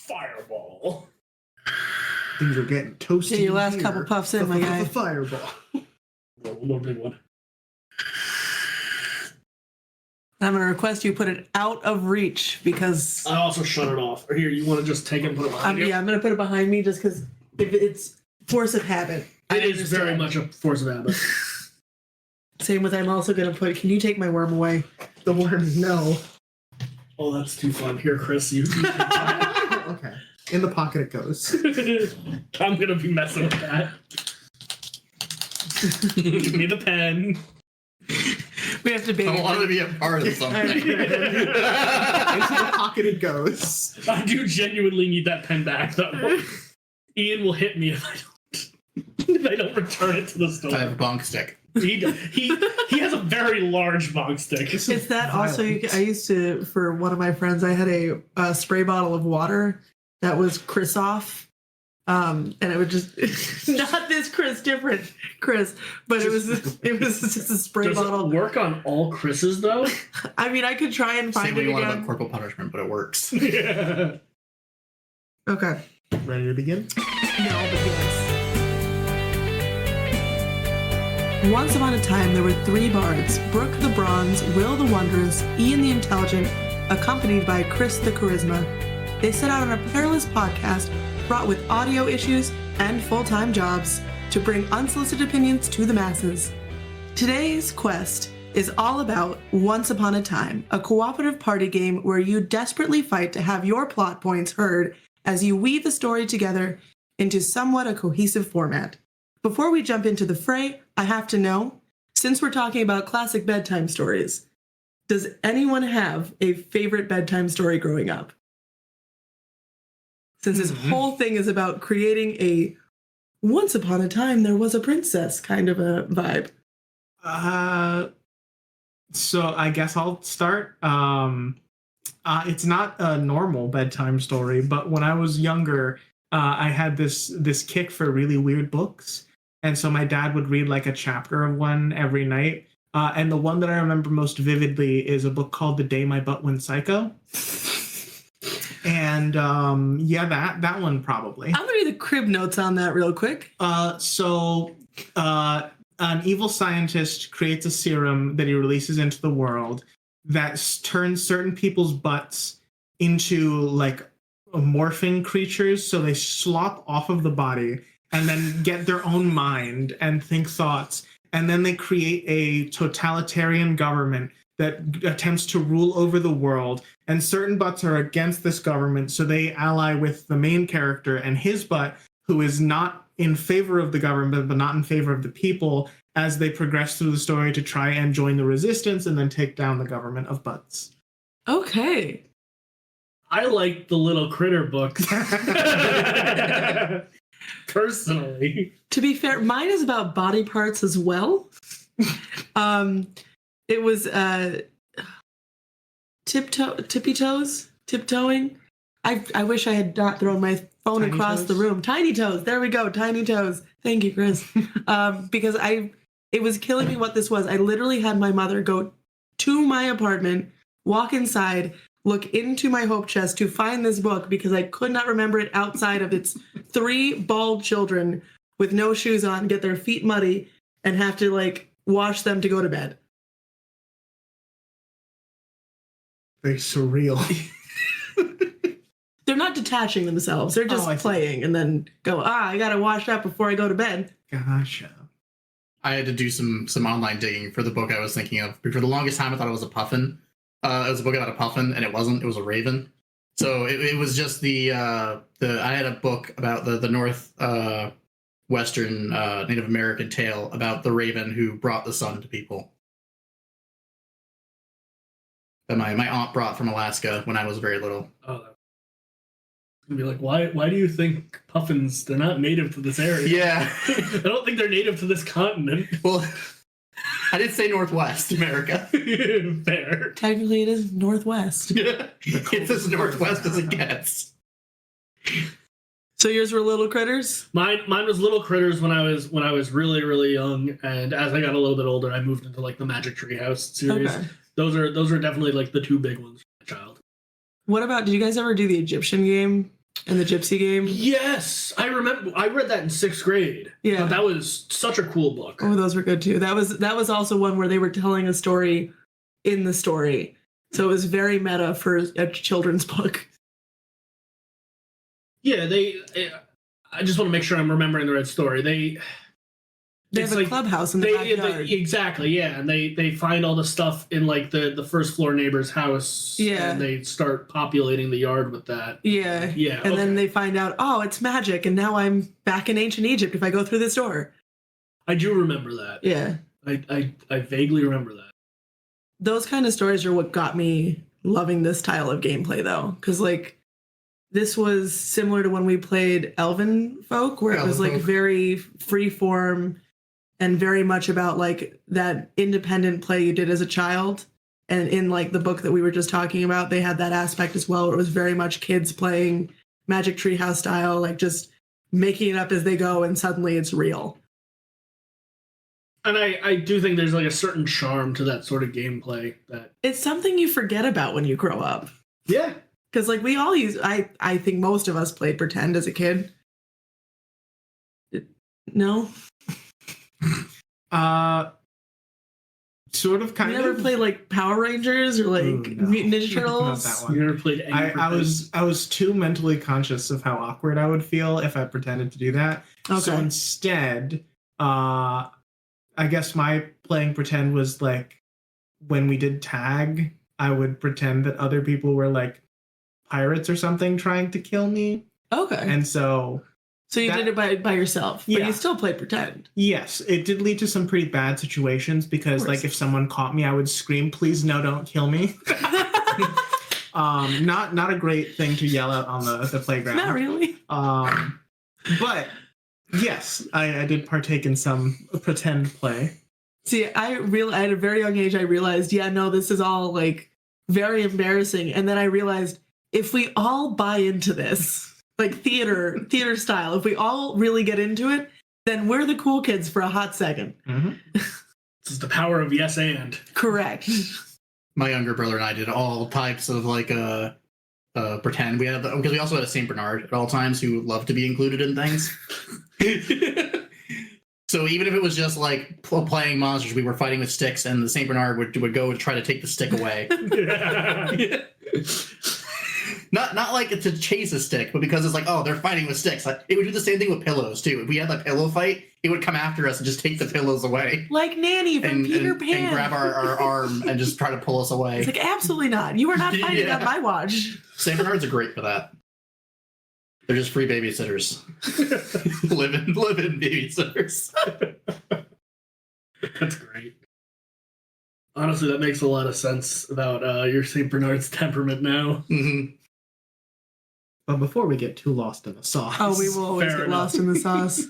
Fireball. Things are getting toasty. Get your last couple puffs in, my guy. The fireball. One more big one. I'm going to request you put it out of reach because... I also shut it off. Or here, you want to just take it and put it behind you? Yeah, I'm going to put it behind me just because it's force of habit. It is very much a force of habit. Same with I'm also going to put... Can you take my worm away? The worm, no. Oh, that's too fun. Here, Chris, you. Okay. In the pocket it goes. I'm going to be messing with that. Give me the pen. We have to be. I want to be a part of something. Into the pocket it goes. I do genuinely need that pen back, though. Ian will hit me if I don't return it to the store. I have a bonk stick. He has a very large bonk stick. Is that also? I used to, for one of my friends, I had a spray bottle of water that was Chris off. And it would just not this Chris, different Chris, but it was just a spray bottle. Does it work on all Chris's though? I mean, I could try and find Say it what you want again. about corporal punishment, but it works. Yeah. Okay. Ready to begin? No, but yes. Once upon a time, there were 3 bards: Brooke the Bronze, Will the Wondrous, Ian the Intelligent, accompanied by Chris the Charisma. They set out on a perilous podcast fraught with audio issues and full-time jobs to bring unsolicited opinions to the masses. Today's quest is all about Once Upon a Time, a cooperative party game where you desperately fight to have your plot points heard as you weave the story together into somewhat a cohesive format. Before we jump into the fray, I have to know, since we're talking about classic bedtime stories, does anyone have a favorite bedtime story growing up? Since this whole thing is about creating a once upon a time there was a princess kind of a vibe. So I guess I'll start. It's not a normal bedtime story, but when I was younger, I had this kick for really weird books. And so my dad would read like a chapter of one every night. And the one that I remember most vividly is a book called The Day My Butt Went Psycho. And yeah, that one probably. I'm gonna read the crib notes on that real quick. So an evil scientist creates a serum that he releases into the world that turns certain people's butts into like morphing creatures. So they slop off of the body and then get their own mind and think thoughts. And then they create a totalitarian government that attempts to rule over the world, and certain butts are against this government, so they ally with the main character and his butt, who is not in favor of the government, but not in favor of the people, as they progress through the story to try and join the resistance and then take down the government of butts. Okay. I like the little critter books. Personally. To be fair, mine is about body parts as well. It was tiptoeing. I wish I had not thrown my phone Tiny across toes? the room. Tiny toes. There we go. Tiny toes. Thank you, Chris. Because it was killing me what this was. I literally had my mother go to my apartment, walk inside, look into my hope chest to find this book because I could not remember it outside of its 3 bald children with no shoes on, get their feet muddy, and have to like wash them to go to bed. Very surreal. They're not detaching themselves. They're just playing and then go, I gotta wash up before I go to bed. Gotcha. I had to do some online digging for the book I was thinking of. For the longest time, I thought it was a puffin. It was a book about a puffin, and it wasn't. It was a raven. So it was just I had a book about the North Western Native American tale about the raven who brought the sun to people. That my aunt brought from Alaska when I was very little. Oh, gonna be like, why do you think puffins, they're not native to this area? Yeah. I don't think they're native to this continent. Well, I did say Northwest America. Fair. Technically, it is Northwest. It's as Northwest as it gets. So yours were little critters? Mine was little critters when I was really, really young, and as I got a little bit older, I moved into like the Magic Tree House series. Okay. Those are definitely like the 2 big ones for my child. What about, did you guys ever do the Egyptian game? in the Gypsy game. Yes, I remember. I read that in 6th grade. Yeah. That was such a cool book. Oh, those were good too. That was also one where they were telling a story in the story. So it was very meta for a children's book. Yeah, I just want to make sure I'm remembering the right story. They have a clubhouse in the backyard. Exactly, yeah. And they find all the stuff in like the first floor neighbor's house. Yeah. And they start populating the yard with that. Yeah. Yeah. And then they find out, oh, it's magic, and now I'm back in ancient Egypt if I go through this door. I do remember that. Yeah. I vaguely remember that. Those kind of stories are what got me loving this style of gameplay, though. Because, like, this was similar to when we played Elven Folk, where it was, like, very free-form and very much about, like, that independent play you did as a child. And in, like, the book that we were just talking about, they had that aspect as well, where it was very much kids playing Magic Treehouse style, like, just making it up as they go, and suddenly it's real. And I do think there's like a certain charm to that sort of gameplay that It's something you forget about when you grow up. yeah. Because, like, we all I think most of us played pretend as a kid. No? Sort of, kind You of. never played, like, Power Rangers or, like, no. Mutant Ninja Not Turtles? that one. You never played Angry I Birds? was too mentally conscious of how awkward I would feel if I pretended to do that. Okay. So instead, I guess my playing pretend was like when we did tag, I would pretend that other people were like pirates or something trying to kill me. Okay. And so you that- did it by yourself, but Yeah. you still played pretend. yes, it did lead to some pretty bad situations because Of course. like if someone caught me, I would scream, "Please no, don't kill me." Not a great thing to yell out on the playground. Not really. But yes, I did partake in some pretend play. See, at a very young age, I realized, yeah, no, this is all, like, very embarrassing. And then I realized, if we all buy into this, like theater style, if we all really get into it, then we're the cool kids for a hot second. Mm-hmm. This is the power of yes and. Correct. My younger brother and I did all types of like pretend. We had because we also had a Saint Bernard at all times who loved to be included in things. So even if it was just like playing monsters, we were fighting with sticks, and the Saint Bernard would go and try to take the stick away. Not like to chase a stick, but because it's like, oh, they're fighting with sticks. Like, it would do the same thing with pillows too. If we had a pillow fight, it would come after us and just take the pillows away. Like Nanny from Peter Pan. And grab our arm and just try to pull us away. It's like, absolutely not. You are not fighting Yeah. on my watch. Saint Bernards are great for that. They're just free babysitters. Live-in babysitters. That's great. Honestly, that makes a lot of sense about your St. Bernard's temperament now. Mm-hmm. But before we get too lost in the sauce. Oh, we will always Fair get enough. lost in the sauce.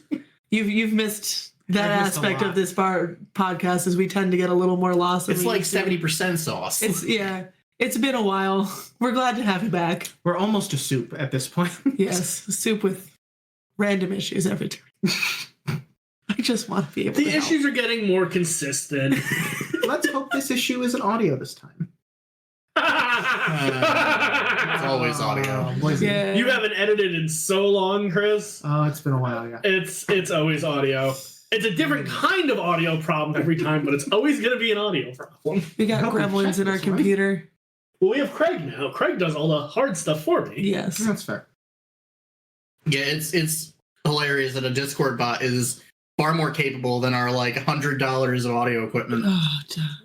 You've missed that I've missed a aspect lot. of this podcast, as we tend to get a little more lost. than It's we like used to. 70% sauce. It's been a while. We're glad to have you back. We're almost a soup at this point. Yes, soup with random issues every time. I just want to be able The to help. issues are getting more consistent. Let's hope this issue isn't audio this time. It's always audio. Boise. Yeah. You haven't edited in so long, Chris. Oh, it's been a while, yeah. It's always audio. It's a different kind of audio problem every time, but it's always going to be an audio problem. We got Help me gremlins check in our this, right? computer. Well, we have Craig now. Craig does all the hard stuff for me. Yes. That's fair. Yeah, it's hilarious that a Discord bot is far more capable than our like $100 of audio equipment. Oh,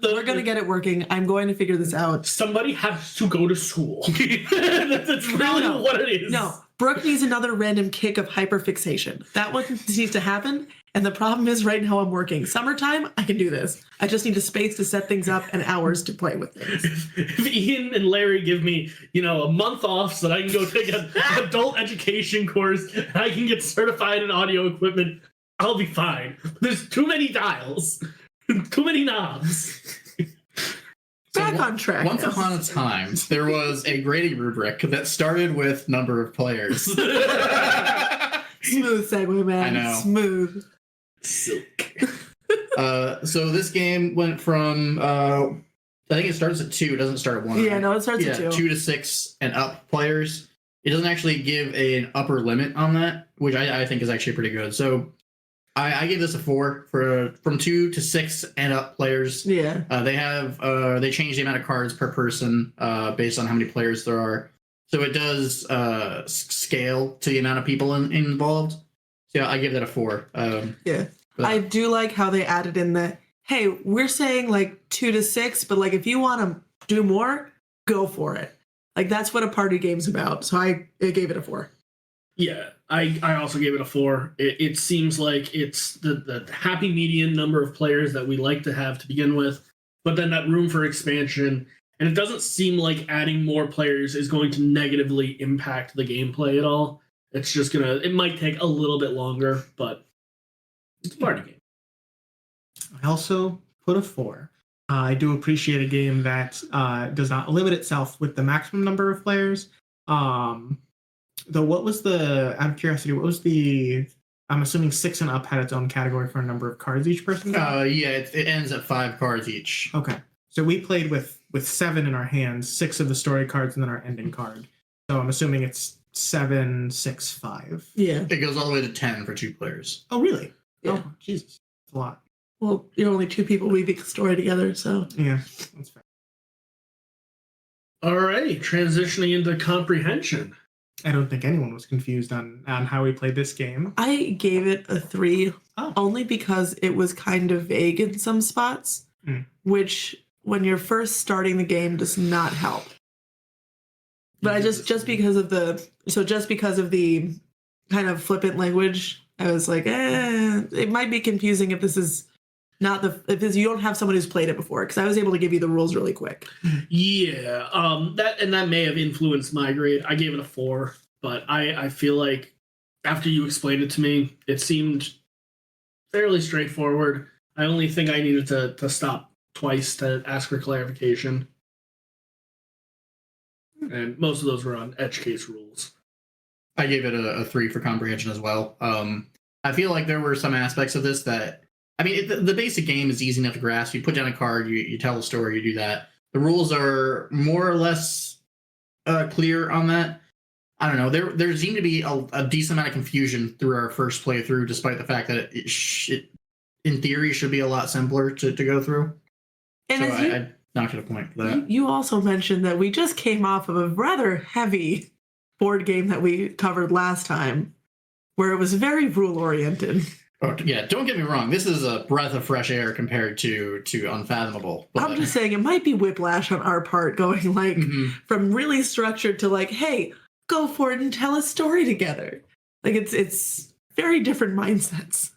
we're gonna get it working. I'm going to figure this out. Somebody has to go to school. That's really No. what it is. No, Brooke needs another random kick of hyperfixation. That one needs to happen. And the problem is, right now I'm working. Summertime, I can do this. I just need a space to set things up and hours to play with things. If Ian and Larry give me, a month off so that I can go take an adult education course and I can get certified in audio equipment, I'll be fine. There's too many dials, too many knobs. Back on track. Once now. upon a time, there was a grading rubric that started with number of players. Smooth segue, man. I know. Smooth. Silk. So this game went from I think it starts at 2. It doesn't start at 1. Yeah, right? no, it starts at 2. 2 to 6 and up players. it doesn't actually give an upper limit on that, which I think is actually pretty good. So I gave this a 4 for from 2 to 6 and up players. Yeah. They change the amount of cards per person based on how many players there are. So it does scale to the amount of people involved. So yeah, I give that a 4. Yeah. But I do like how they added in the, hey, we're saying like 2 to 6, but like if you want to do more, go for it. Like that's what a party game's about. So I gave it a 4. Yeah, I also gave it a 4. It seems like it's the happy median number of players that we like to have to begin with, but then that room for expansion. And it doesn't seem like adding more players is going to negatively impact the gameplay at all. It's just it might take a little bit longer, but it's a party game. I also put a 4. I do appreciate a game that does not limit itself with the maximum number of players. Though, what was out of curiosity, I'm assuming 6 and up had its own category for a number of cards each person got? yeah, it ends at 5 cards each. Okay. So we played with 7 in our hands, 6 of the story cards, and then our ending card. So I'm assuming it's 7, 6, 5. Yeah. It goes all the way to 10 for 2 players. Oh, really? Yeah. Oh, Jesus. That's a lot. Well, you're only 2 people weaving a story together, so. Yeah, that's fair. Alrighty, transitioning into comprehension. I don't think anyone was confused on how we played this game. I gave it a 3 only because it was kind of vague in some spots, which when you're first starting the game does not help. But I just because of the kind of flippant language, I was like, it might be confusing if this is not if you don't have someone who's played it before, because I was able to give you the rules really quick. Yeah, that may have influenced my grade. I gave it a 4, but I feel like after you explained it to me, it seemed fairly straightforward. I only think I needed to stop twice to ask for clarification. And most of those were on edge case rules. I gave it a 3 for comprehension as well. I feel like there were some aspects of this that, I mean, the basic game is easy enough to grasp. You put down a card, you tell a story, you do that. The rules are more or less clear on that. I don't know. There seemed to be a decent amount of confusion through our first playthrough, despite the fact that it in theory, should be a lot simpler to go through. And so I knocked it a point for that. You also mentioned that we just came off of a rather heavy board game that we covered last time, where it was very rule-oriented. Oh, yeah, don't get me wrong. This is a breath of fresh air compared to Unfathomable. But I'm just saying it might be whiplash on our part, going like from really structured to like, hey, go for it and tell a story together. Like it's very different mindsets.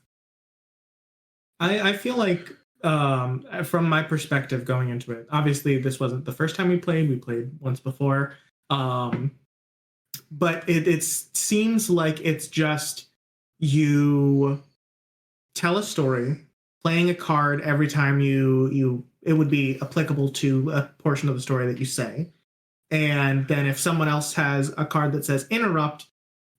I feel like from my perspective going into it, obviously this wasn't the first time we played once before. But it seems like it's just you tell a story, playing a card every time it would be applicable to a portion of the story that you say. And then if someone else has a card that says interrupt,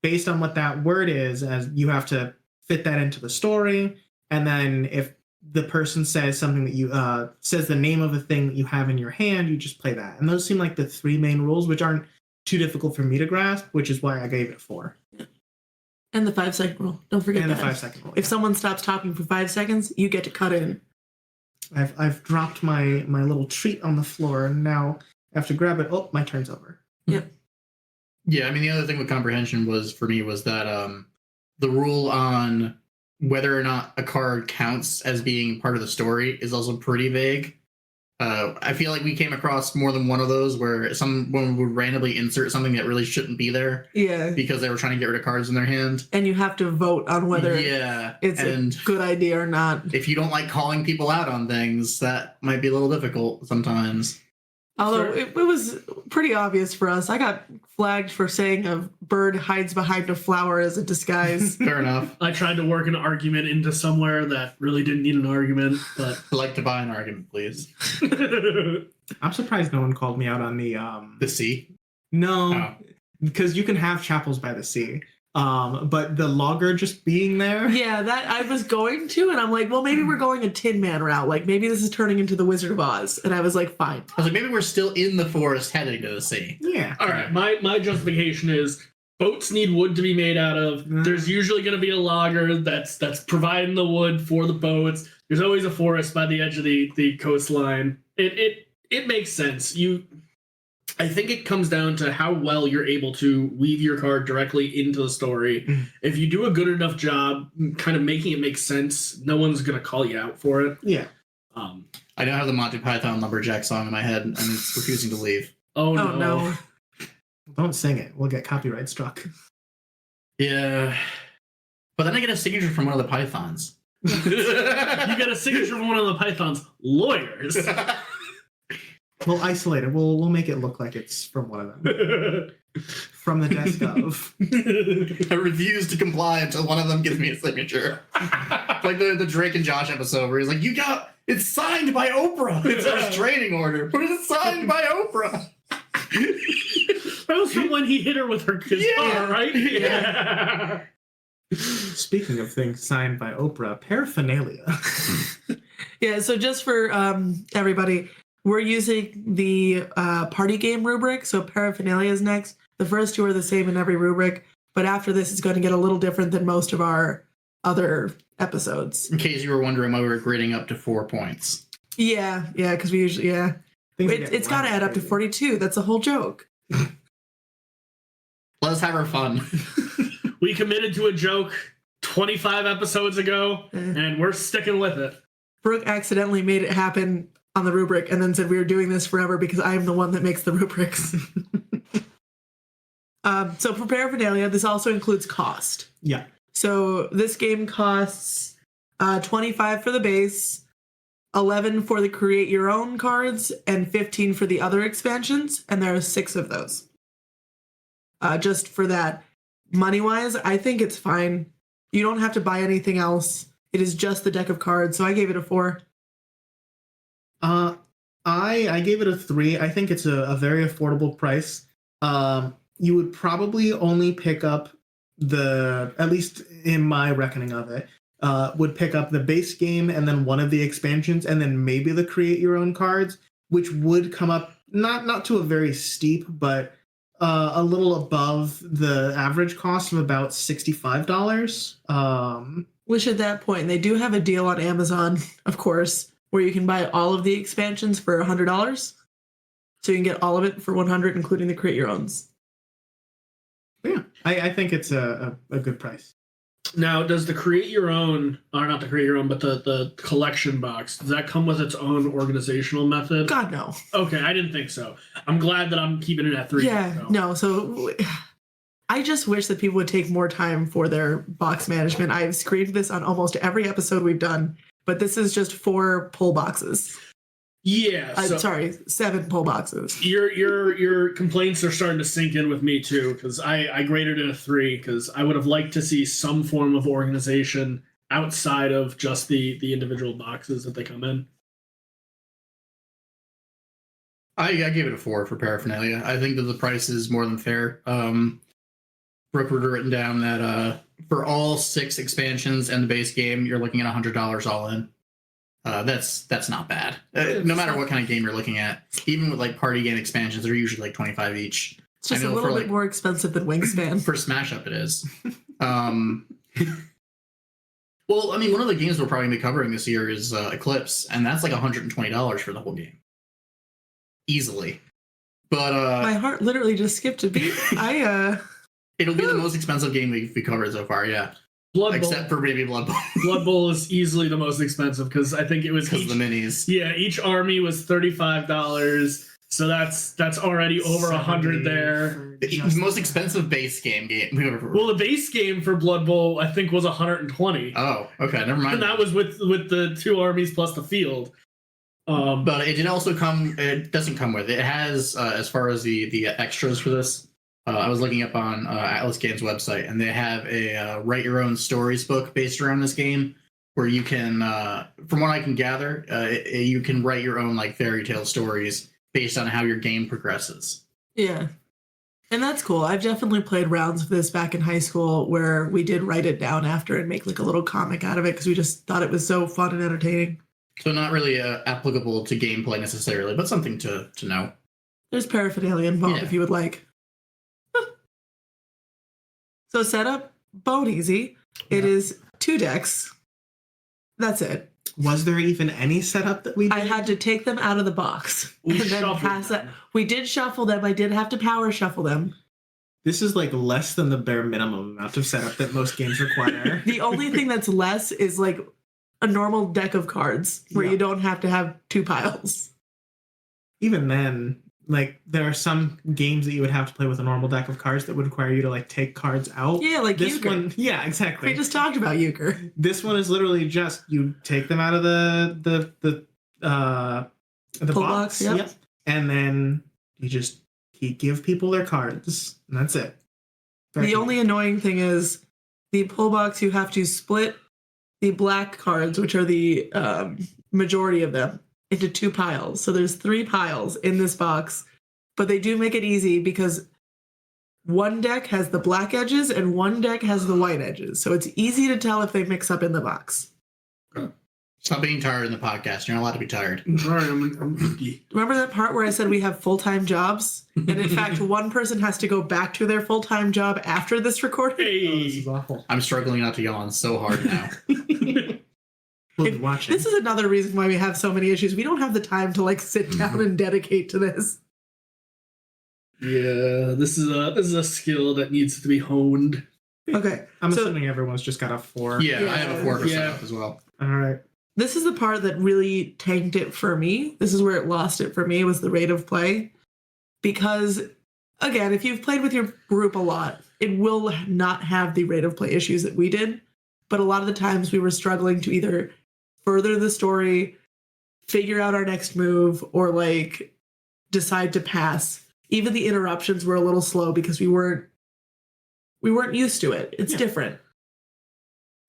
based on what that word is, as you have to fit that into the story. And then if the person says something that you says the name of a thing that you have in your hand, you just play that. And those seem like the 3 main rules, which aren't too difficult for me to grasp, which is why I gave it 4. And the 5-second rule. Don't forget and that. And the 5-second rule. If someone stops talking for 5 seconds, you get to cut in. I've dropped my little treat on the floor, and now I have to grab it. Oh, my turn's over. Yep. Yeah, I mean, the other thing with comprehension was that the rule on whether or not a card counts as being part of the story is also pretty vague. I feel like we came across more than one of those where someone would randomly insert something that really shouldn't be there. Yeah. Because they were trying to get rid of cards in their hand. And you have to vote on whether it's a good idea or not. If you don't like calling people out on things, that might be a little difficult sometimes. Although it was pretty obvious for us. I got flagged for saying a bird hides behind a flower as a disguise. Fair enough. I tried to work an argument into somewhere that really didn't need an argument, but I'd like to buy an argument, please. I'm surprised no one called me out on the sea? No, because you can have chapels by the sea. But the logger just being there. Yeah, that I was going to, and I'm like, well, maybe we're going a Tin Man route. Like, maybe this is turning into the Wizard of Oz. And I was like, fine. I was like, maybe we're still in the forest heading to the sea. Yeah. All right, my justification is boats need wood to be made out of. There's usually going to be a logger that's providing the wood for the boats. There's always a forest by the edge of the coastline. It makes sense. I think it comes down to how well you're able to weave your card directly into the story. If you do a good enough job kind of making it make sense, no one's going to call you out for it. Yeah. I now have the Monty Python Lumberjack song in my head, and it's refusing to leave. Oh no. Don't sing it. We'll get copyright struck. Yeah. But then I get a signature from one of the Pythons. You get a signature from one of the Python's lawyers. We'll isolate it. We'll make it look like it's from one of them. From the desk of. I refuse to comply until one of them gives me a signature. Like the Drake and Josh episode where he's like, it's signed by Oprah. It's a restraining order. But it's signed by Oprah. That was from when he hit her with his car, right? Yeah. Speaking of things signed by Oprah, paraphernalia. Yeah, so just for everybody, we're using the party game rubric, so paraphernalia is next. The first two are the same in every rubric, but after this, it's going to get a little different than most of our other episodes. In case you were wondering why we were grading up to 4 points. Yeah, because we usually, It's got to add up to 42. That's the whole joke. Let us have our fun. We committed to a joke 25 episodes ago, and we're sticking with it. Brooke accidentally made it happen on the rubric and then said we were doing this forever because I am the one that makes the rubrics. So for paraphernalia, this also includes cost. Yeah. So this game costs 25 for the base, 11 for the create your own cards, and 15 for the other expansions, and there are 6 of those. Just for that. Money-wise, I think it's fine. You don't have to buy anything else. It is just the deck of cards, so I gave it a 4. I gave it a 3. I think it's a very affordable price. You would probably only pick up at least in my reckoning of it, would pick up the base game and then one of the expansions and then maybe the create your own cards, which would come up not to a very steep, but a little above the average cost of about $65. Which at that point, they do have a deal on Amazon, of course, where you can buy all of the expansions for $100. So you can get all of it for $100, including the create your owns. Yeah, I think it's a good price. Now, does the create your own, or not the create your own, but the collection box, does that come with its own organizational method? God, no. Okay, I didn't think so. I'm glad that I'm keeping it at 3. Yeah, though. no. So I just wish that people would take more time for their box management. I've screamed this on almost every episode we've done, but this is just 4 pull boxes. Yeah. So 7 pull boxes. Your complaints are starting to sink in with me too, because I graded it a 3 because I would have liked to see some form of organization outside of just the individual boxes that they come in. I gave it a 4 for paraphernalia. I think that the price is more than fair. Brooke would have written down that for all 6 expansions and the base game, you're looking at $100 all in. That's not bad. No matter what kind of game you're looking at, even with like party game expansions, they're usually like 25 each. It's just a little bit more expensive than Wingspan. For Smash Up, it is. Well, I mean, one of the games we're probably going to be covering this year is Eclipse, and that's like $120 for the whole game, easily. But my heart literally just skipped a beat. It'll be the most expensive game we covered so far. Yeah. Except for maybe Blood Bowl. Blood Bowl is easily the most expensive because I think it was because of the minis. Yeah, each army was $35, so that's already over 100 there. The most expensive base game we've ever. Well, the base game for Blood Bowl I think was 120. Oh, okay, never mind. And that was with the 2 armies plus the field. But it did also come. It doesn't come with it. It has as far as the extras for this. I was looking up on Atlas Games' website, and they have a write your own stories book based around this game, where you can, from what I can gather, you can write your own like fairy tale stories based on how your game progresses. Yeah. And that's cool. I've definitely played rounds of this back in high school where we did write it down after and make like a little comic out of it because we just thought it was so fun and entertaining. So not really applicable to gameplay necessarily, but something to know. There's paraphernalia involved if you would like. So setup, bone easy. It is 2 decks. That's it. Was there even any setup that we did? I had to take them out of the box We and then shuffled pass them. it. We did shuffle them. I did have to power shuffle them. This is like less than the bare minimum amount of setup that most games require. The only thing that's less is like a normal deck of cards where you don't have to have 2 piles. Even then, like there are some games that you would have to play with a normal deck of cards that would require you to like take cards out. Yeah, like This euchre. one, yeah, exactly. We just talked about euchre. This one is literally just you take them out of the Pull box, box, yep. and then you just give people their cards, and that's it. Very The easy. only annoying thing is the pull box, you have to split the black cards, which are the majority of them, into 2 piles. So there's 3 piles in this box, but they do make it easy because one deck has the black edges and one deck has the white edges. So it's easy to tell if they mix up in the box. Stop being tired in the podcast. You're not allowed to be tired. Sorry, I'm empty. Remember that part where I said we have full-time jobs? And in fact, one person has to go back to their full-time job after this recording? Oh, this Hey. is awful. I'm struggling not to yawn so hard now. We'll be watching. This is another reason why we have so many issues. We don't have the time to like sit down and dedicate to this. Yeah, this is a skill that needs to be honed. Okay. I'm so assuming everyone's just got a 4. Yeah, I have a 4% Yeah. up as well. All right. this is the part that really tanked it for me. This is where it lost it for me, was the rate of play. Because again, if you've played with your group a lot, it will not have the rate of play issues that we did. But a lot of the times we were struggling to either further the story, figure out our next move, or like decide to pass. Even the interruptions were a little slow because we weren't used to it. It's different.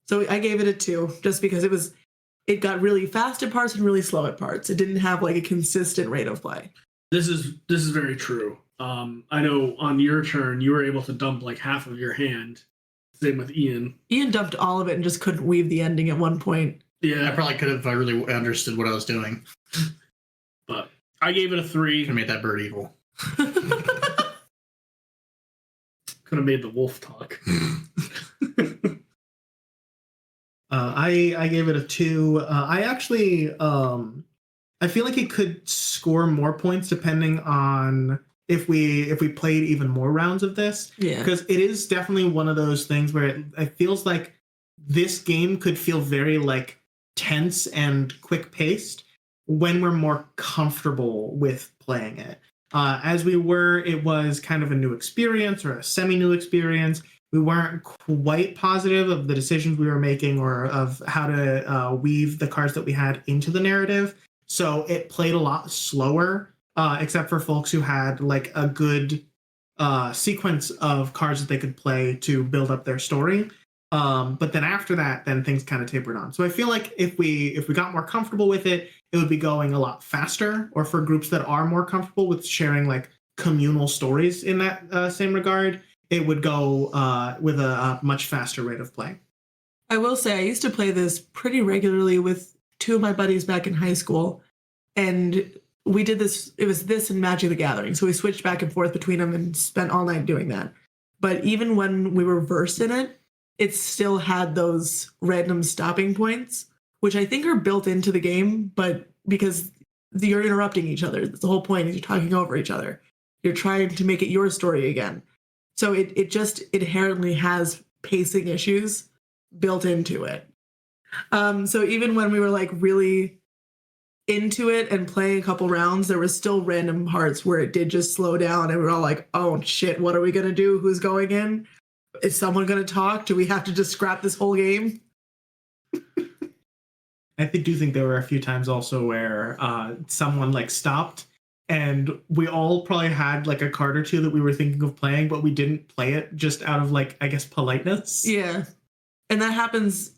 So I gave it a 2 just because it got really fast at parts and really slow at parts. It didn't have like a consistent rate of play. This is very true. I know on your turn you were able to dump like half of your hand. Same with Ian. Ian dumped all of it and just couldn't weave the ending at one point. I Yeah, probably could have really understood what I was doing. but I gave it a Could 3. have made that bird evil. Could have made the wolf talk. I gave it a 2. I actually I feel like it could score more points depending on if we played even more rounds of this, Yeah. because it is definitely one of those things where it feels like this game could feel very like tense and quick paced when we're more comfortable with playing it. As we were, it was kind of a new experience or a semi-new experience. We weren't quite positive of the decisions we were making or of how to weave the cards that we had into the narrative. So it played a lot slower, except for folks who had like a good sequence of cards that they could play to build up their story. But then after that, then things kind of tapered on. So I feel like if we got more comfortable with it, it would be going a lot faster. Or for groups that are more comfortable with sharing like communal stories in that same regard, it would go with a much faster rate of play. I will say I used to play this pretty regularly with 2 of my buddies back in high school. And we did this, it was this and Magic the Gathering. So we switched back and forth between them and spent all night doing that. But even when we were versed in it, it still had those random stopping points, which I think are built into the game, but because you're interrupting each other. That's the whole point, is you're talking over each other. You're trying to make it your story again. So it just inherently has pacing issues built into it. So even when we were like really into it and playing a couple rounds, there was still random parts where it did just slow down and we were all like, oh shit, what are we going to do? Who's going in? Is someone going to talk? Do we have to just scrap this whole game? I do think there were a few times also where someone like stopped and we all probably had like a card or 2 that we were thinking of playing, but we didn't play it just out of like, I guess, politeness. Yeah. And that happens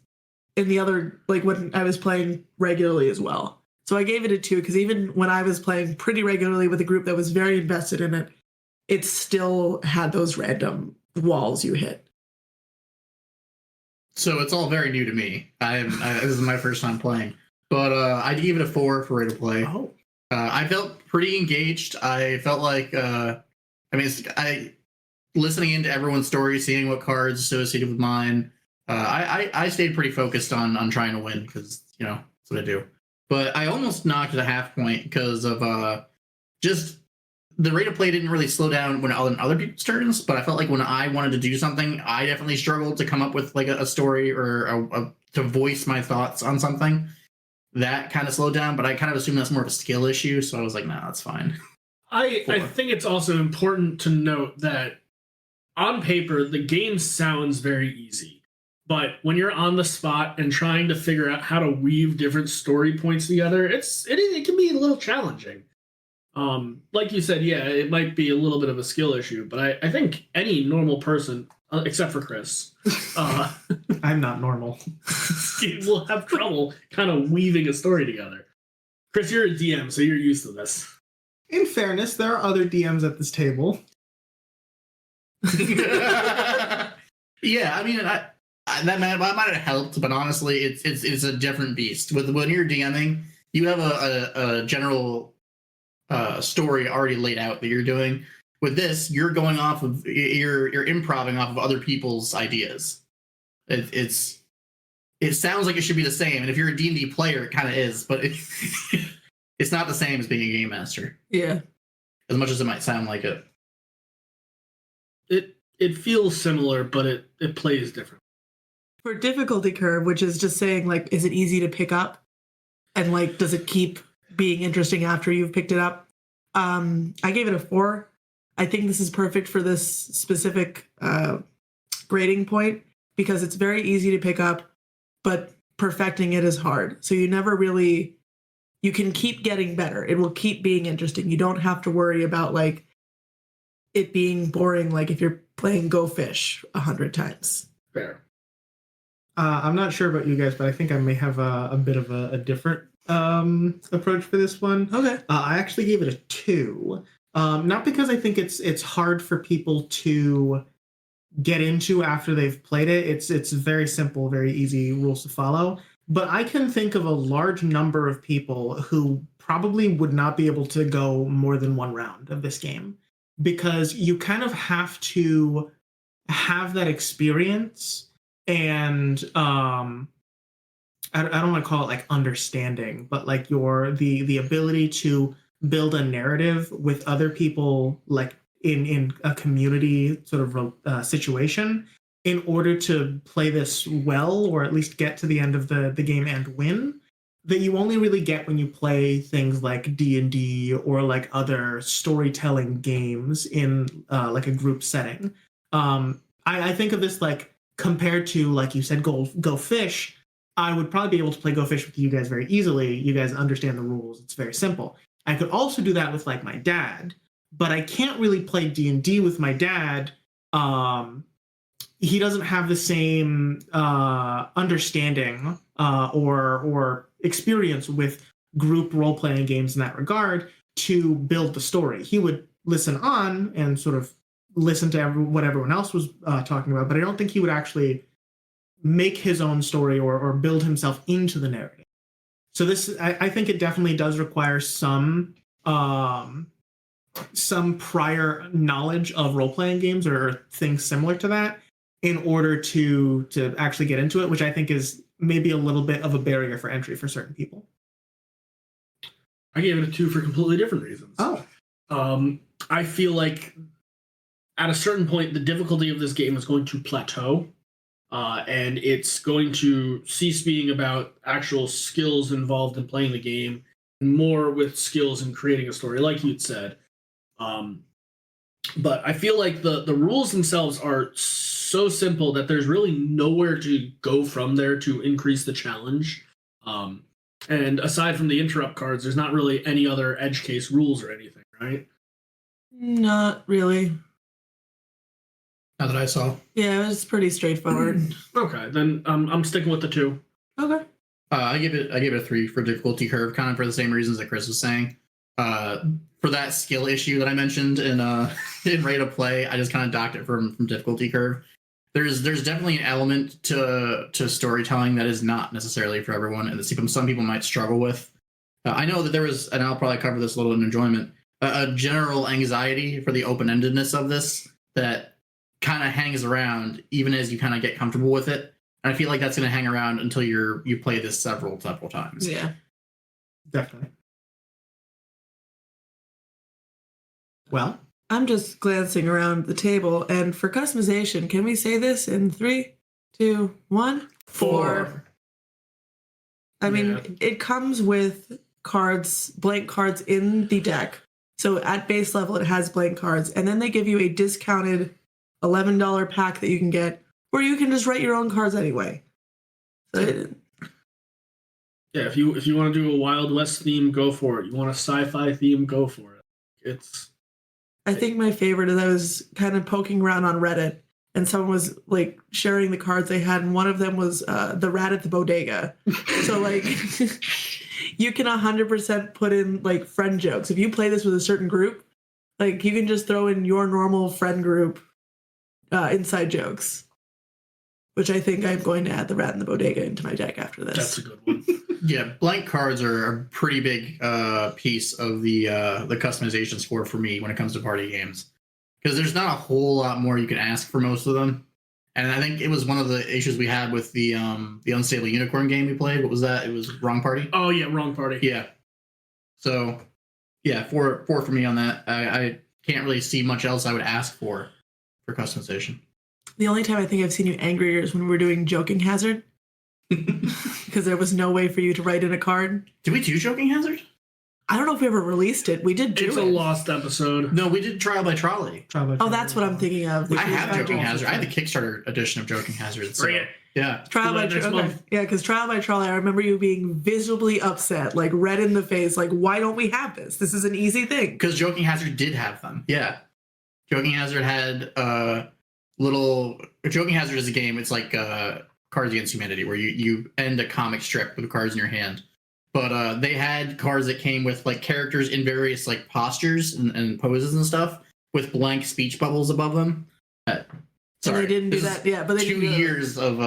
in the other, like when I was playing regularly as well. So I gave it a 2 because even when I was playing pretty regularly with a group that was very invested in it, it still had those random walls you hit. So it's all very new to me. This is my first time playing, but I'd give it a 4 for rate of play. Oh, I felt pretty engaged. I felt like, listening into everyone's story, seeing what cards associated with mine. I stayed pretty focused on trying to win because that's what I do. But I almost knocked it a half point because of just the rate of play didn't really slow down when other people's turns. But I felt like when I wanted to do something, I definitely struggled to come up with like a story or to voice my thoughts on something. That kind of slowed down, but I kind of assume that's more of a skill issue. So I was like, nah, that's fine. I think it's also important to note that on paper, the game sounds very easy. But when you're on the spot and trying to figure out how to weave different story points together, it can be a little challenging. Like you said, yeah, it might be a little bit of a skill issue, but I think any normal person, except for Chris, I'm not normal. will have trouble kind of weaving a story together. Chris, you're a DM, so you're used to this. In fairness, there are other DMs at this table. Yeah, I mean, that might have helped, but honestly, it's a different beast. When you're DMing, you have a general story already laid out that you're doing. With this, you're going off of you're improvising off of other people's ideas. It sounds like it should be the same, and if you're a D&D player, it kind of is, but it's not the same as being a game master. Yeah. As much as it might sound like it. It feels similar, but it plays different. For difficulty curve, which is just saying, like, is it easy to pick up? And, like, does it keep being interesting after you've picked it up? I gave it a 4. I think this is perfect for this specific grading point because it's very easy to pick up, but perfecting it is hard. So you can keep getting better. It will keep being interesting. You don't have to worry about, like, it being boring, like if you're playing Go Fish 100 times. Fair. I'm not sure about you guys, but I think I may have a bit of a different approach for this one. Okay. I actually gave it a 2. Not because I think it's hard for people to get into after they've played it. It's very simple, very easy rules to follow. But I can think of a large number of people who probably would not be able to go more than one round of this game because you kind of have to have that experience and I don't want to call it like understanding, but like the ability to build a narrative with other people, like in a community sort of situation, in order to play this well, or at least get to the end of the game and win, that you only really get when you play things like D&D or like other storytelling games in like a group setting. I think of this like compared to, like you said, Go Fish. I would probably be able to play Go Fish with you guys very easily. You guys understand the rules. It's very simple. I could also do that with like my dad, but I can't really play D&D with my dad. He doesn't have the same understanding or experience with group role-playing games in that regard to build the story. He would listen on and sort of listen to what everyone else was talking about, but I don't think he would actually make his own story or build himself into the narrative. So this, I think it definitely does require some prior knowledge of role-playing games or things similar to that in order to actually get into it, which I think is maybe a little bit of a barrier for entry for certain people. I gave it a 2 for completely different reasons. Oh. I feel like at a certain point, the difficulty of this game is going to plateau, and it's going to cease being about actual skills involved in playing the game, and more with skills in creating a story, like you'd said. But I feel like the rules themselves are so simple that there's really nowhere to go from there to increase the challenge. And aside from the interrupt cards, there's not really any other edge case rules or anything, right? Not really. Not that I saw. Yeah, it was pretty straightforward. Okay, then I'm sticking with the 2. Okay. I give it a 3 for difficulty curve, kind of for the same reasons that Chris was saying. for that skill issue that I mentioned in rate of play, I just kind of docked it from difficulty curve. There's definitely an element to storytelling that is not necessarily for everyone, and that some people might struggle with. I know that there was, and I'll probably cover this a little in enjoyment, a general anxiety for the open-endedness of this that kind of hangs around even as you kind of get comfortable with it. And I feel like that's going to hang around until you play this several times. Yeah. Definitely. Well, I'm just glancing around the table, and for customization, can we say this in 3, 2, 1? 4. I mean, Yeah. it comes with cards, blank cards in the deck. So at base level, it has blank cards, and then they give you a discounted $11 pack that you can get, where you can just write your own cards anyway. So Yeah, if you want to do a Wild West theme, go for it. You want a sci-fi theme, go for it. It's I think my favorite is I was kind of poking around on Reddit, and someone was like sharing the cards they had, and one of them was the rat at the bodega. So like you can 100% put in like friend jokes. If you play this with a certain group, like you can just throw in your normal friend group inside jokes, which I think I'm going to add the rat in the bodega into my deck after this. that's a good one. Yeah, blank cards are a pretty big piece of the customization score for me when it comes to party games, because there's not a whole lot more you can ask for most of them. And I think it was one of the issues we had with the Unstable Unicorn game we played. What was that? It was Wrong Party. Oh yeah, Wrong Party. Yeah. So yeah, four for me on that. I can't really see much else I would ask for customization. The only time I think I've seen you angrier is when we were doing Joking Hazard, because there was no way for you to write in a card. Did we do Joking Hazard? I don't know if we ever released it. We did do It's it. a lost episode. No, we did Trial by Trolley. Oh, that's what I'm thinking of. I have Joking Trolley. Hazard. I have the Kickstarter edition of Joking Hazard. So, Bring it. yeah. Trial by Do that next Trolley. month. Yeah, because Trial by Trolley, I remember you being visibly upset, like red in the face, like, why don't we have this? This is an easy thing. Because Joking Hazard did have them. Yeah. Joking Hazard had Joking Hazard is a game. It's like Cards Against Humanity, where you end a comic strip with cards in your hand. But they had cards that came with like characters in various like postures and poses and stuff with blank speech bubbles above them. And they didn't do this is that. Yeah, but they 2 didn't do years of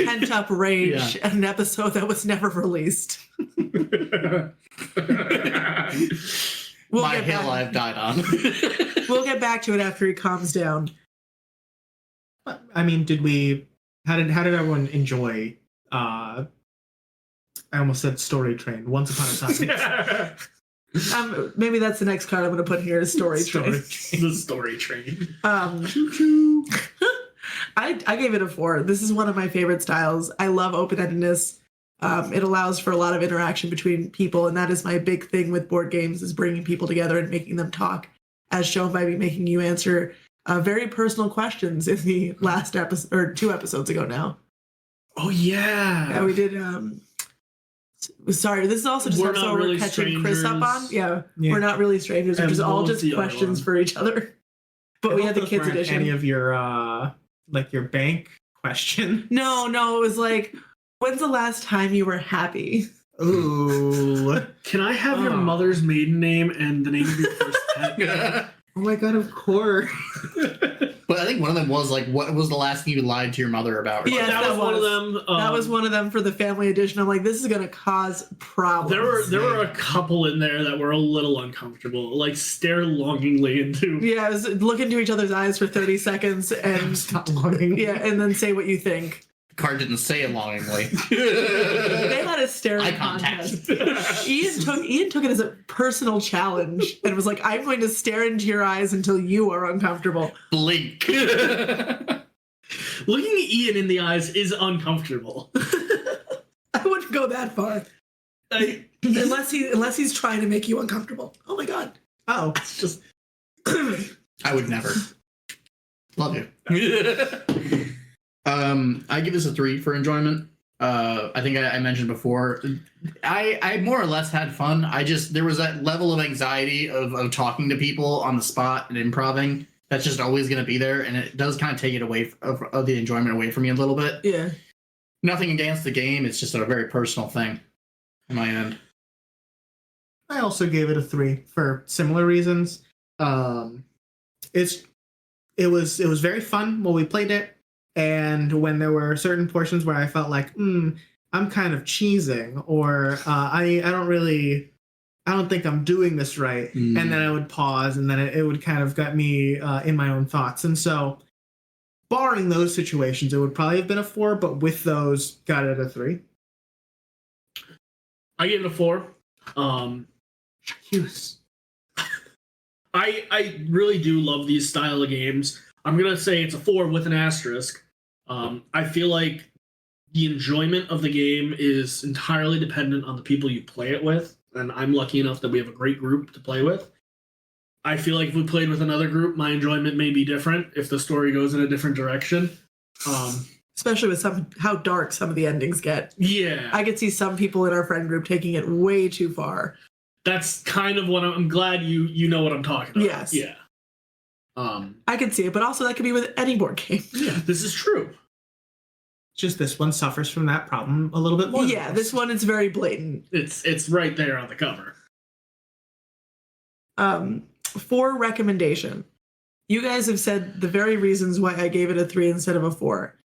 pent up rage, Yeah. an episode that was never released. We'll my get hill back. I've died on. We'll get back to it after he calms down. I mean, how did everyone enjoy I almost said Story Train, Once Upon a Time. Maybe that's the next card I'm going to put here is Story Train. The Story Train. I gave it a 4. This is one of my favorite styles. I love open-endedness. It allows for a lot of interaction between people, and that is my big thing with board games, is bringing people together and making them talk, as shown by me making you answer very personal questions in the last episode, or 2 episodes ago now. Oh yeah. Yeah, we did. Sorry, this is also just We're episode Not we're Really catching Chris up on. Strangers. Yeah, Yeah. we're not really strangers, which And is all what was just the other questions one? for each other. But I we hope had the those kids weren't edition. Any of your like your bank question? No, it was like, when's the last time you were happy? Ooh. Can I have your Oh. mother's maiden name and the name of your first pet? Oh my god, of course. But I think one of them was like, what was the last thing you lied to your mother about? Yeah. Yes, that that was one of was. them. That was one of them for the family edition. I'm like, this is gonna cause problems. There were a couple in there that were a little uncomfortable. Like stare longingly into. Yeah, it was look into each other's eyes for 30 seconds and Stop longing. yeah, and then say what you think. The card didn't say it longingly. They had a staring Eye contact. contest. Ian took it as a personal challenge and was like, I'm going to stare into your eyes until you are uncomfortable. Blink. Looking at Ian in the eyes is uncomfortable. I wouldn't go that far. Unless he's trying to make you uncomfortable. Oh my god. Oh. It's just I would never. Love you. I give this a 3 for enjoyment. I think I mentioned before, I more or less had fun. There was that level of anxiety of talking to people on the spot and improving that's just always going to be there, and it does kind of take it away of the enjoyment away from me a little bit. Yeah. Nothing against the game, it's just a very personal thing on my end. I also gave it a 3 for similar reasons. It was very fun while we played it, and when there were certain portions where I felt like, I'm kind of cheesing, or I don't think I'm doing this right, and then I would pause, and then it would kind of get me in my own thoughts. And so, barring those situations, it would probably have been a 4, but with those, got it a 3. I gave it a 4. Use. I really do love these style of games. I'm gonna say it's a 4 with an asterisk. I feel like the enjoyment of the game is entirely dependent on the people you play it with, and I'm lucky enough that we have a great group to play with. I feel like if we played with another group, my enjoyment may be different if the story goes in a different direction. Especially with how dark some of the endings get. Yeah. I could see some people in our friend group taking it way too far. That's kind of what I'm glad you know what I'm talking about. Yes. Yeah. I could see it, but also that could be with any board game. Yeah, this is true. Just this one suffers from that problem a little bit more. Yeah, this one is very blatant. It's right there on the cover. For recommendation, you guys have said the very reasons why I gave it a 3 instead of a 4.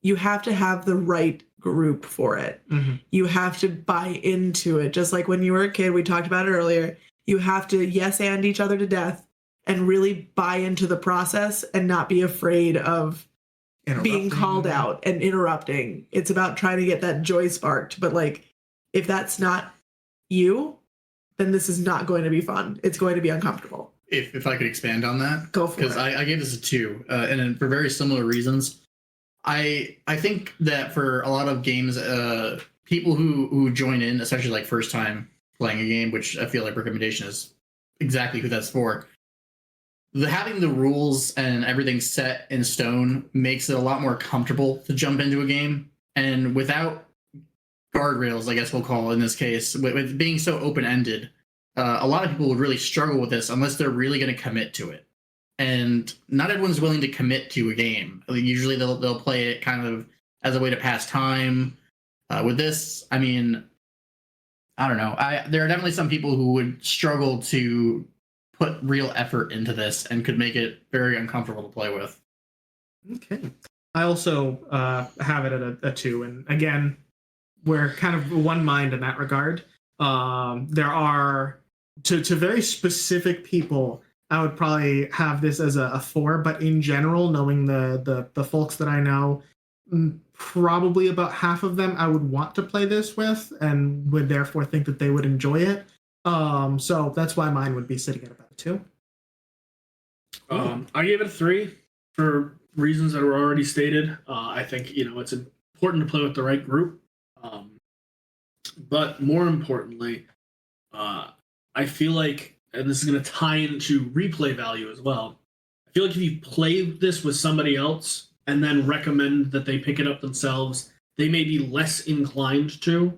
You have to have the right group for it. Mm-hmm. You have to buy into it. Just like when you were a kid, we talked about it earlier. You have to yes and each other to death and really buy into the process and not be afraid of being called out and interrupting. It's about trying to get that joy sparked. But like, if that's not you, then this is not going to be fun. It's going to be uncomfortable. If I could expand on that. Go for it. Because I gave this a 2, and for very similar reasons. I think that for a lot of games, people who join in, especially like first time playing a game, which I feel like recommendation is exactly who that's for. Having the rules and everything set in stone makes it a lot more comfortable to jump into a game. And without guardrails, I guess we'll call it in this case, with being so open-ended, a lot of people would really struggle with this unless they're really going to commit to it. And not everyone's willing to commit to a game. Usually they'll play it kind of as a way to pass time. With this, I mean, I don't know. There are definitely some people who would struggle to put real effort into this and could make it very uncomfortable to play with. Okay. I also have it at a 2. And again, we're kind of one mind in that regard. There are, to very specific people, I would probably have this as a 4, but in general, knowing the folks that I know, probably about half of them I would want to play this with and would therefore think that they would enjoy it. So that's why mine would be sitting at about 2. I gave it a 3 for reasons that were already stated. I think, it's important to play with the right group. But more importantly, I feel like, and this is going to tie into replay value as well, I feel like if you play this with somebody else and then recommend that they pick it up themselves, they may be less inclined to.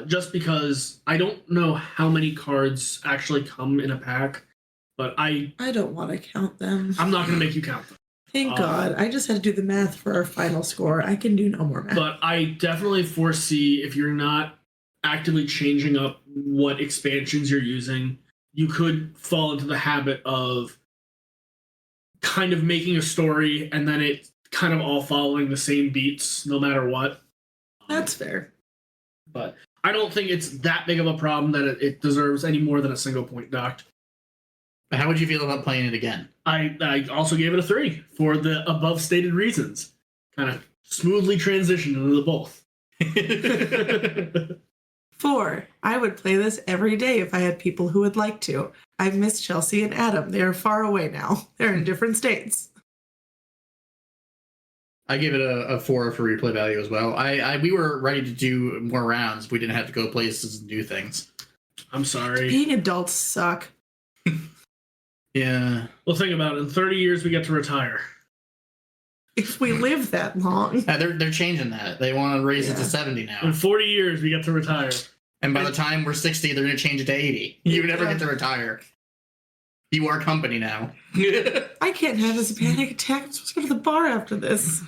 Just because I don't know how many cards actually come in a pack, but I don't want to count them. I'm not going to make you count them. Thank God. I just had to do the math for our final score. I can do no more math. But I definitely foresee if you're not actively changing up what expansions you're using, you could fall into the habit of kind of making a story and then it kind of all following the same beats no matter what. That's fair. But I don't think it's that big of a problem that it deserves any more than a single point docked. How would you feel about playing it again? I also gave it a 3 for the above stated reasons. Kind of smoothly transitioned into the both. 4, I would play this every day if I had people who would like to. I miss Chelsea and Adam. They are far away now. They're in different states. I give it a 4 for replay value as well. We were ready to do more rounds. We didn't have to go places and do things. I'm sorry. Being adults suck. Yeah. Well, think about it. In 30 years, we get to retire. If we live that long. They're changing that. They want to raise it to 70 now. In 40 years, we get to retire. And by the time we're 60, they're going to change it to 80. You never get to retire. You are company now. I can't have this panic attack. I'm supposed to go to the bar after this.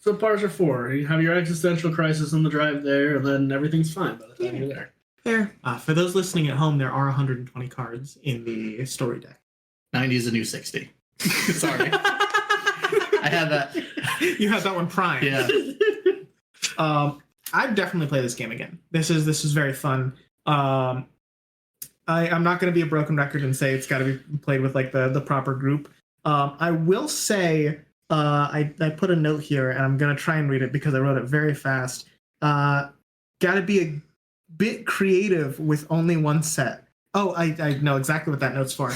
So bars are for. You have your existential crisis on the drive there, and then everything's fine by the time you're there. Fair. For those listening at home, there are 120 cards in the story deck. 90 is a new 60. Sorry. I had that. You had that one prime. Yeah. I'd definitely play this game again. This is very fun. I'm not going to be a broken record and say it's got to be played with like the proper group. I will say I put a note here and I'm going to try and read it because I wrote it very fast. Got to be a bit creative with only one set. Oh, I know exactly what that note's for.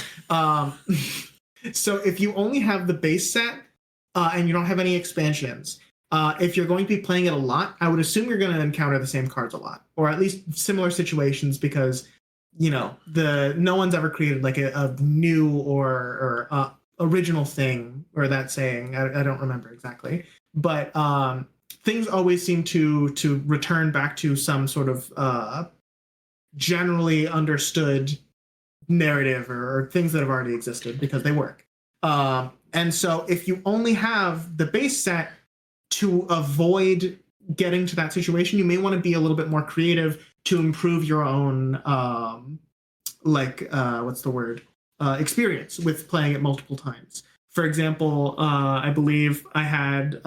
So if you only have the base set and you don't have any expansions, if you're going to be playing it a lot, I would assume you're going to encounter the same cards a lot, or at least similar situations, because no one's ever created like a new or original thing, or that saying. I don't remember exactly, but things always seem to return back to some sort of generally understood narrative or things that have already existed because they work. And so if you only have the base set, to avoid getting to that situation, you may want to be a little bit more creative to improve your own experience with playing it multiple times. For example, I believe I had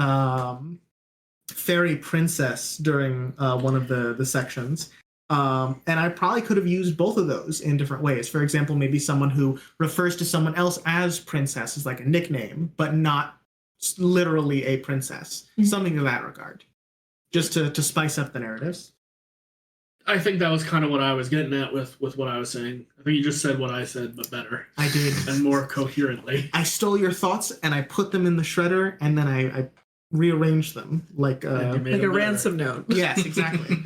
Fairy Princess during one of the sections. And I probably could have used both of those in different ways. For example, maybe someone who refers to someone else as princess is like a nickname, but not literally a princess. Something in that regard. Just to spice up the narratives. I think that was kind of what I was getting at with what I was saying. I think you just said what I said, but better. I did. And more coherently. I stole your thoughts and I put them in the shredder and then I rearranged them like a ransom note. Yes, exactly.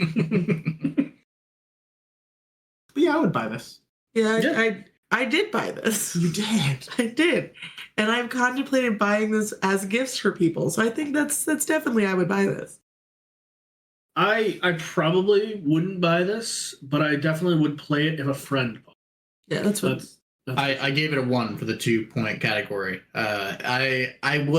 But yeah, I would buy this. Yeah. I did buy this. You did. I did. And I've contemplated buying this as gifts for people. So I think that's definitely I would buy this. I probably wouldn't buy this, but I definitely would play it if a friend bought it. Yeah, that's what I gave it a 1 for the 2-point category. I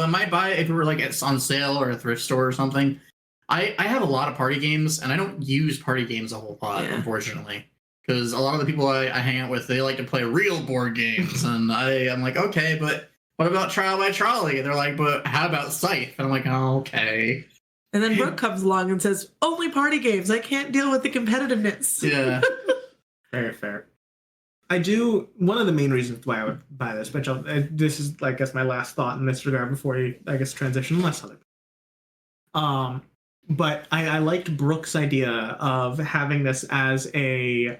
might buy it if it were like it's on sale or a thrift store or something. I have a lot of party games and I don't use party games a whole lot, unfortunately. Because a lot of the people I hang out with, they like to play real board games. And I'm like, okay, but what about Trial by Trolley? And they're like, but how about Scythe? And I'm like, oh, okay. And then Brooke comes along and says, only party games. I can't deal with the competitiveness. Yeah. Fair. One of the main reasons why I would buy this, but this is, I guess, my last thought in this regard before you, I guess, transition less other. But I liked Brooke's idea of having this as a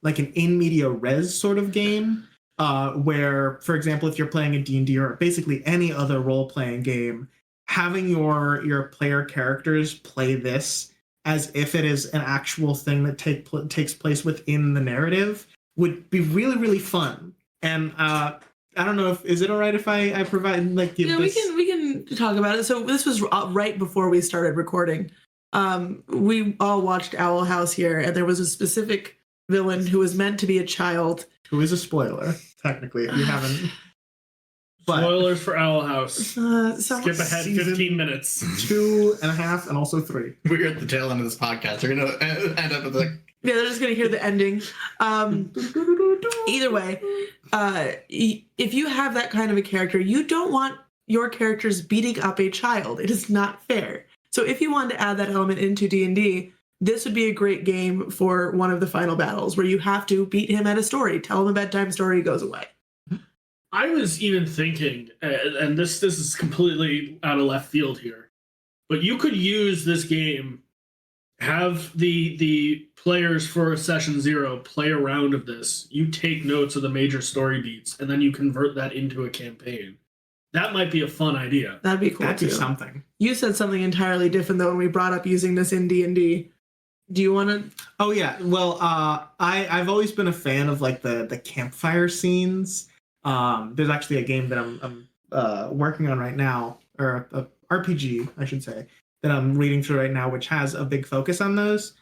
like an in media res sort of game, where, for example, if you're playing a D&D or basically any other role-playing game, having your player characters play this as if it is an actual thing that takes place within the narrative would be really, really fun. And I don't know is it all right if I provide like we can talk about it. So this was right before we started recording. We all watched Owl House here, and there was a specific villain who was meant to be a child. Who is a spoiler, technically, if you haven't. But, spoilers for Owl House. Skip ahead 15 minutes. 2.5 and also 3. We're at the tail end of this podcast. We're going to end up with like... Yeah, they're just going to hear the ending. Either way, if you have that kind of a character, you don't want your characters beating up a child. It is not fair. So if you wanted to add that element into D&D, this would be a great game for one of the final battles where you have to beat him at a story. Tell him a bedtime story, he goes away. I was even thinking, and this is completely out of left field here, but you could use this game, have the players for session 0 play a round of this. You take notes of the major story beats, and then you convert that into a campaign. That might be a fun idea. That'd be cool. That'd be something. You said something entirely different though when we brought up using this in D&D. Do you want to? Oh yeah. Well, I've always been a fan of like the campfire scenes. There's actually a game that I'm working on right now, or a RPG, I should say, that I'm reading through right now, which has a big focus on those.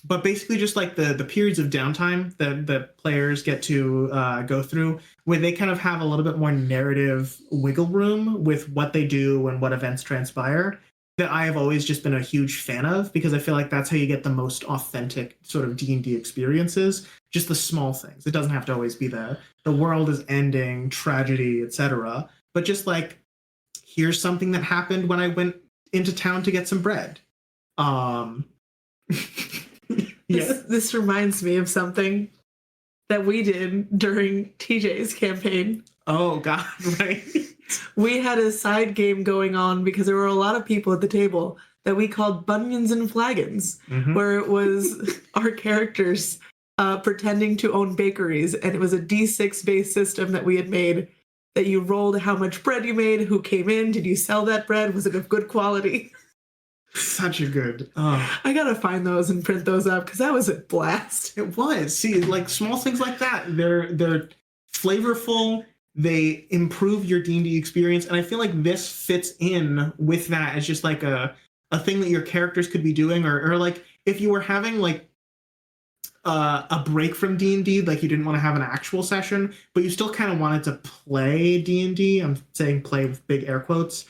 But basically just like the periods of downtime that the players get to go through, where they kind of have a little bit more narrative wiggle room with what they do and what events transpire. that I have always just been a huge fan of, because I feel like that's how you get the most authentic sort of D&D experiences. Just the small things. It doesn't have to always be the world is ending, tragedy, etc. But just like, here's something that happened when I went into town to get some bread. This reminds me of something that we did during TJ's campaign. Oh God, right. We had a side game going on because there were a lot of people at the table that we called Bunions and Flagons, where it was our characters pretending to own bakeries, and it was a D6 based system that we had made, that you rolled how much bread you made, who came in, did you sell that bread, was it of good quality? Such a good. I gotta find those and print those up because that was a blast. It was. See, like small things like that, they're flavorful. They improve your D&D experience, and I feel like this fits in with that as just like a thing that your characters could be doing, or like if you were having like a break from D&D, like you didn't want to have an actual session, but you still kind of wanted to play D&D. I'm saying play with big air quotes.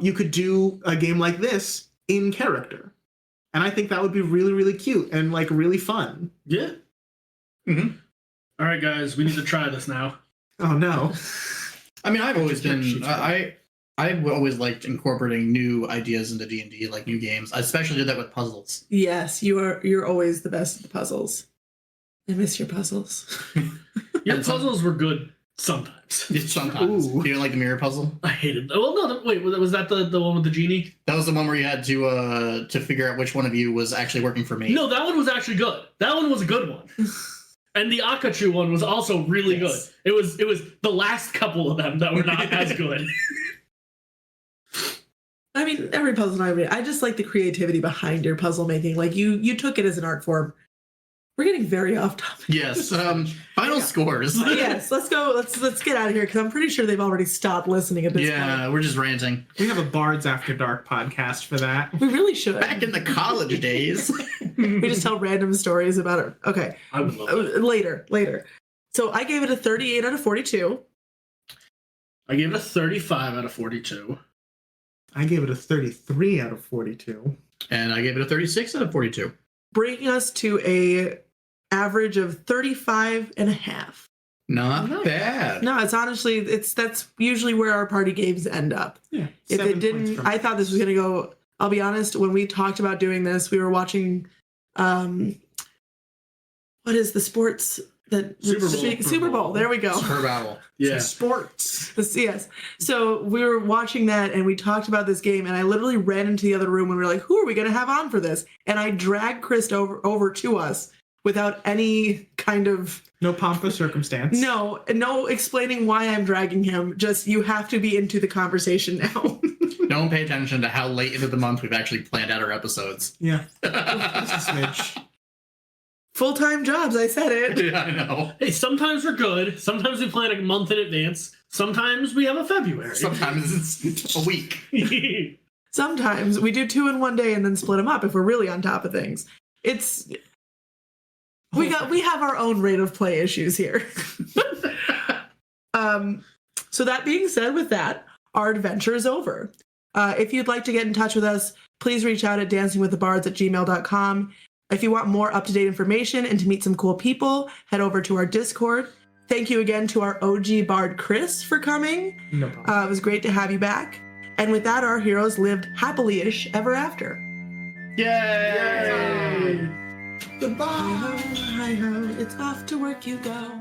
You could do a game like this in character, and I think that would be really, really cute and like really fun. Yeah. All right, guys, we need to try this now. Oh no. I mean, I've always been I've always liked incorporating new ideas into D&D, like new games. I especially did that with puzzles. Yes, you're always the best at the puzzles. I miss your puzzles. Your puzzles were good sometimes. Sometimes. Ooh. You didn't like the mirror puzzle? I hated. Well, no, wait, was that the one with the genie? That was the one where you had to figure out which one of you was actually working for me. No, that one was actually good. That one was a good one. And the Akachu one was also really good. It was the last couple of them that were not as good. I mean, every puzzle I just like the creativity behind your puzzle making. Like you took it as an art form. We're getting very off topic. Yes. Final scores. Yes, let's go. Let's get out of here because I'm pretty sure they've already stopped listening at this point. Yeah, we're just ranting. We have a Bards After Dark podcast for that. We really should. Back in the college days. We just tell random stories about it. Okay. I would love that. Later. So I gave it a 38 out of 42. I gave it a 35 out of 42. I gave it a 33 out of 42. And I gave it a 36 out of 42. Bringing us to a average of 35 and a half. Not bad. No, it's honestly, that's usually where our party games end up. Yeah. If it didn't, I thought this was going to go, I'll be honest, when we talked about doing this, we were watching, what is the sports that Super Bowl. There we go. Super Battle. Yeah. Sports. Yes. So we were watching that and we talked about this game, and I literally ran into the other room and we were like, who are we going to have on for this? And I dragged Chris over to us without any kind of... No pomp or circumstance. No explaining why I'm dragging him. Just, you have to be into the conversation now. Don't pay attention to how late into the month we've actually planned out our episodes. Yeah. Just a smidge. Full-time jobs, I said it. Yeah, I know. Hey, sometimes we're good. Sometimes we plan a month in advance. Sometimes we have a February. Sometimes it's a week. Sometimes we do 2 in one day and then split them up if we're really on top of things. We have our own rate of play issues here. So that being said, with that, our adventure is over. If you'd like to get in touch with us, please reach out at dancingwiththebards@gmail.com. If you want more up-to-date information and to meet some cool people, head over to our Discord. Thank you again to our OG Bard, Chris, for coming. No problem. It was great to have you back. And with that, our heroes lived happily-ish ever after. Yay! Goodbye. Hi-ho, hi-ho, it's off to work you go.